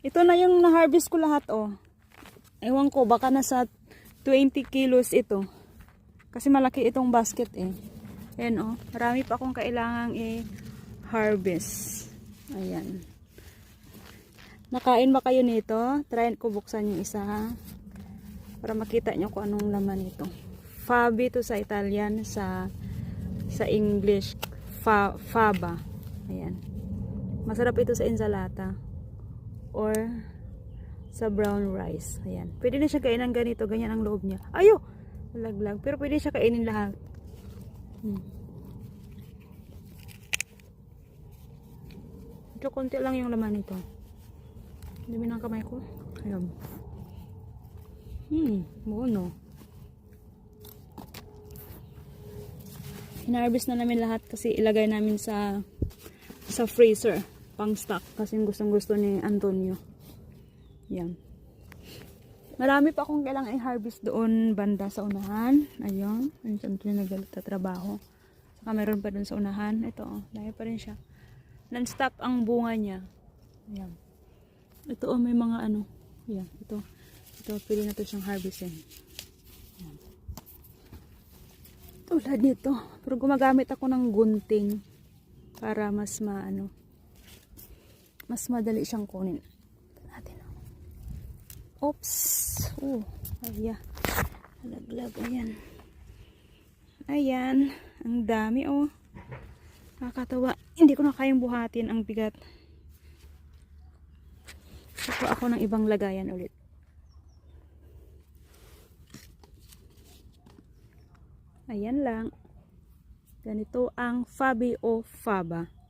Ito na yung na-harvest ko lahat, oh. Ewan ko, baka nasa 20 kilos ito. Kasi malaki itong basket, eh. Ayan, oh. Marami pa akong kailangang i-harvest. Ayan. Nakain ba kayo nito? Try ko buksan yung isa, ha? Para makita nyo kung anong laman ito. Fabi to sa Italian, sa English, faba. Ayan. Masarap ito sa ensalata or sa brown rice. Ayan. Pwede na siya kainin ganito, ganyan ang loob niya. Ayo, laglag. Pero pwede siya kainin lahat. Ito konti lang yung laman nito. Dumi ng kamay ko. Ayan. Buono. Hinarvest na namin lahat kasi ilagay namin sa freezer pang stock kasi gustong gusto ni Antonio. Yan. Marami pa akong kailangang i-harvest doon banda sa unahan. Ayun. Ayun si Antonio nagtatrabaho. Saka meron pa doon sa unahan. Ito, oh. Dahil pa rin siya. Non-stop ang bunga niya. Ayan. Ito, oh, may mga ano. Ayan. Ito, pwede na ito siyang harvestin. Ayan. Tulad nito. Pero gumagamit ako ng gunting para mas mas madali siyang kunin. Natin. Oops. Oh, ayan. Laglag. Ayan. Ayan. Ang dami, oh. Nakakatawa. Hindi ko na kayang buhatin ang bigat. Saka ako ng ibang lagayan ulit. Ayan lang. Ganito ang Fabi o Faba.